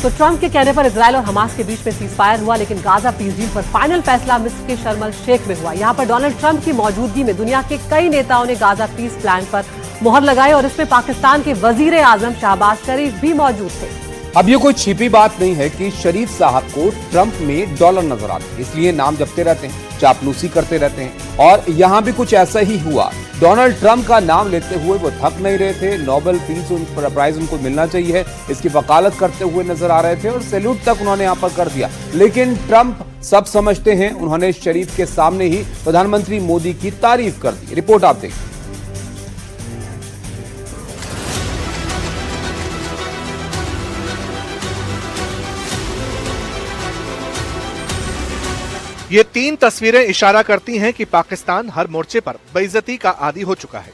तो ट्रंप के कहने पर इजराइल और हमास के बीच में सीजफायर हुआ, लेकिन गाजा पीस डील पर फाइनल फैसला मिस्र के शर्म अल शेख में हुआ। यहां पर डोनाल्ड ट्रंप की मौजूदगी में दुनिया के कई नेताओं ने गाजा पीस प्लान पर मुहर लगाई और इसमें पाकिस्तान के वजीर आजम शहबाज शरीफ भी मौजूद थे। अब ये कोई छिपी बात नहीं है कि शरीफ साहब को ट्रंप में डॉलर नजर आते हैं, इसलिए नाम जपते रहते हैं, चापलूसी करते रहते हैं। और यहाँ भी कुछ ऐसा ही हुआ। डोनाल्ड ट्रंप का नाम लेते हुए वो थक नहीं रहे थे। नोबेल पीस प्राइज उनको मिलना चाहिए, इसकी वकालत करते हुए नजर आ रहे थे और सैल्यूट तक उन्होंने यहाँ पर कर दिया। लेकिन ट्रंप सब समझते हैं, उन्होंने शरीफ के सामने ही प्रधानमंत्री मोदी की तारीफ कर दी। रिपोर्ट आप देखिए। ये तीन तस्वीरें इशारा करती हैं कि पाकिस्तान हर मोर्चे पर बेइज्जती का आदी हो चुका है।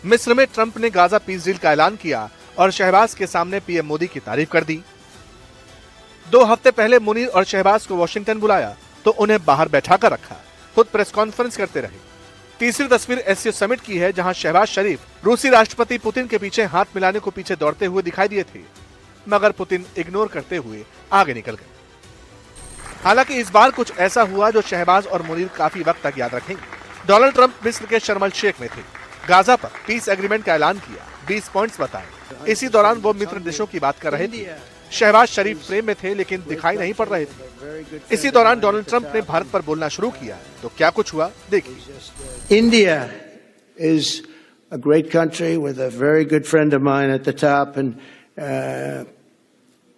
मिस्र में ट्रंप ने गाजा पीस डील का ऐलान किया और शहबाज के सामने पीएम मोदी की तारीफ कर दी। 2 हफ्ते पहले मुनीर और शहबाज को वॉशिंगटन बुलाया तो उन्हें बाहर बैठा कर रखा, खुद प्रेस कॉन्फ्रेंस करते रहे। तीसरी तस्वीर एससीओ समिट की है, जहां शहबाज शरीफ रूसी राष्ट्रपति पुतिन के पीछे हाथ मिलाने को पीछे दौड़ते हुए दिखाई दिए थे, मगर पुतिन इग्नोर करते हुए आगे निकल गए। हालांकि इस बार कुछ ऐसा हुआ जो शहबाज और मुनीर काफी वक्त तक याद रखेंगे। डोनाल्ड ट्रंप मिस्र के शर्म अल शेख में थे, गाजा पर पीस एग्रीमेंट का ऐलान किया, 20 पॉइंट्स बताए। इसी दौरान वो मित्र देशों की बात कर रहे थे। शहबाज शरीफ फ्रेम में थे लेकिन दिखाई नहीं पड़ रहे थे। इसी दौरान डोनाल्ड ट्रंप ने भारत पर बोलना शुरू किया, तो क्या कुछ हुआ देखिए। India is a great country with a very good friend of mine at the top, and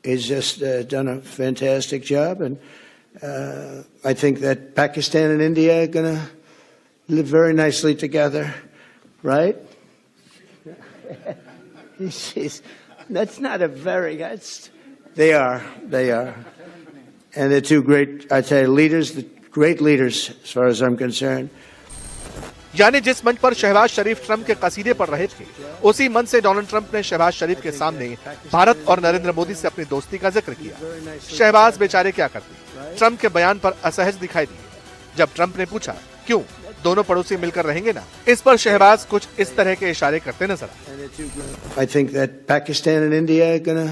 he's just done a fantastic job. And I think that Pakistan and India are going to live very nicely together, right? That's not a very. They are. And they're two great, I tell you, leaders, great leaders as far as I'm concerned. यानी जिस मंच पर शहबाज शरीफ Trump के कसीदे पढ़ रहे थे, उसी मंच से डोनाल्ड ट्रंप ने शहबाज शरीफ के सामने भारत और नरेंद्र मोदी से अपनी दोस्ती का जिक्र किया। शहबाज बेचारे क्या करते, ट्रंप के बयान पर असहज दिखाई दिए। जब ट्रंप ने पूछा क्यों, दोनों पड़ोसी मिलकर रहेंगे ना, इस पर शहबाज कुछ इस तरह के इशारे करते नजर आए। I think that Pakistan and India are going to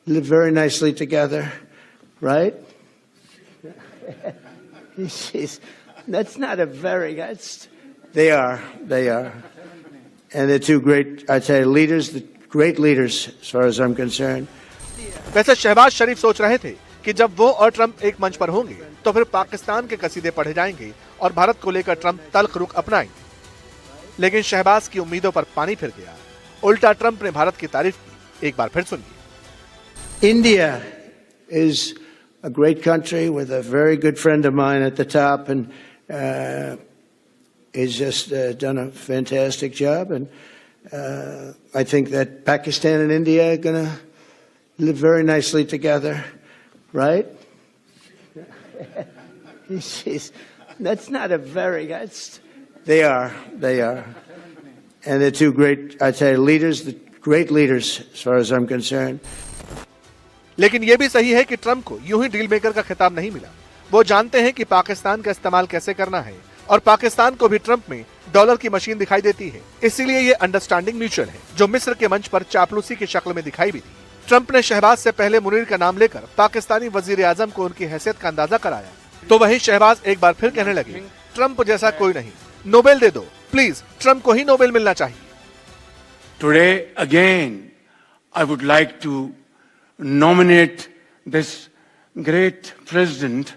live very nicely together, right? That's not a very. They are. And they're two great, I tell you, leaders, great leaders as far as I'm concerned. वैसे शहबाज शरीफ सोच रहे थे कि जब वो और Trump एक मंच पर होंगे तो फिर पाकिस्तान के कसीदे पढ़े जाएंगे और भारत को लेकर ट्रंप तल्ख रुख अपनाएंगे। लेकिन शहबाज की उम्मीदों पर पानी फिर गया। उल्टा ट्रंप ने भारत की तारीफ की। एक बार फिर सुनिए। India is a great country with a very good friend of mine at the top, and he's just done a fantastic job. And I think that Pakistan and India are going to live very nicely together, right? That's not a very. They are. And they're two great, I tell you, leaders, great leaders as far as I'm concerned. लेकिन यह भी सही है कि Trump को यूं ही deal maker का खिताब नहीं मिला। वो जानते हैं कि पाकिस्तान का इस्तेमाल कैसे करना है और पाकिस्तान को भी ट्रंप में डॉलर की मशीन दिखाई देती है। इसीलिए ये अंडरस्टैंडिंग म्यूचुअल है, जो मिस्र के मंच पर चापलूसी की शक्ल में दिखाई भी दी। ट्रंप ने शहबाज से पहले मुनीर का नाम लेकर पाकिस्तानी वजीर आजम को उनकी हैसियत का अंदाजा कराया, तो वहीं शहबाज एक बार फिर कहने लगे, ट्रंप जैसा कोई नहीं, नोबेल दे दो प्लीज, ट्रंप को ही नोबेल मिलना चाहिए। Today again I would like to nominate this great president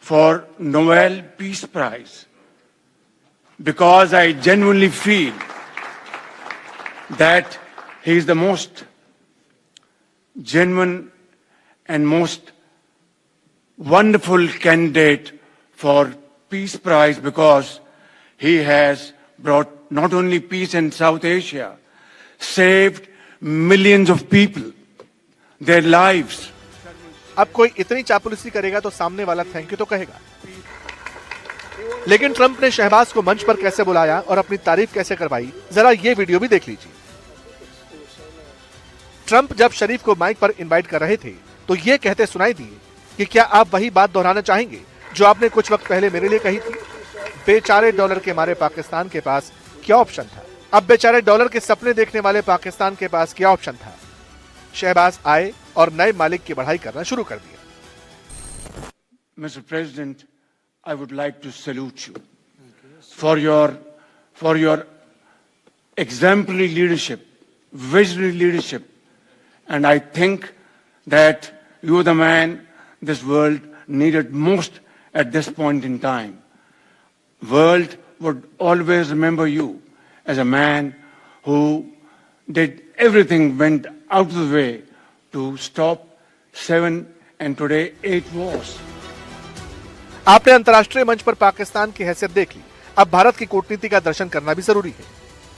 for Nobel Peace Prize, because I genuinely feel that he is the most genuine and most wonderful candidate for Peace Prize, because he has brought not only peace in South Asia, saved millions of people, their lives. अब कोई इतनी चापलूसी करेगा तो सामने वाला thank you तो कहेगा। लेकिन ट्रंप ने शहबाज को मंच पर कैसे बुलाया और अपनी तारीफ कैसे करवाई, जरा ये वीडियो भी देख लीजिए। ट्रंप जब शरीफ को माइक पर इनवाइट कर रहे थे तो ये कहते सुनाई दिए कि क्या आप वही बात दोहराना चाहेंगे जो आपने कुछ वक्त पहले मेरे लिए कही थी। बेचारे डॉलर के मारे पाकिस्तान के पास क्या ऑप्शन था। अब बेचारे डॉलर के सपने देखने वाले पाकिस्तान के पास क्या ऑप्शन था। शहबाज आए और नए मालिक की बढ़ाई करना शुरू कर दिया। Mr. President, I would like to salute you for your exemplary leadership, visionary leadership, and I think that you are the man this world needed most at this point in time. World would always remember you as a man who did everything, went out of the way to stop 7 and today 8 wars. आपने अंतर्राष्ट्रीय मंच पर पाकिस्तान की हैसियत देख ली, अब भारत की कूटनीति का दर्शन करना भी जरूरी है,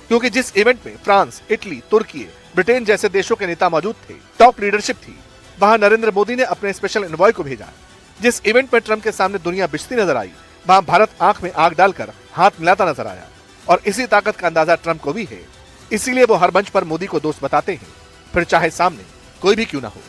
क्योंकि जिस इवेंट में फ्रांस, इटली, तुर्की, ब्रिटेन जैसे देशों के नेता मौजूद थे, टॉप लीडरशिप थी, वहां नरेंद्र मोदी ने अपने स्पेशल एनवॉय को भेजा। जिस इवेंट में ट्रंप के सामने दुनिया बिछती नजर आई, वहां भारत आंख में आग डालकर हाथ मिलाता नजर आया, और इसी ताकत का अंदाजा ट्रंप को भी है। इसीलिए वो हर मंच पर मोदी को दोस्त बताते हैं, फिर चाहे सामने कोई भी क्यों ना हो।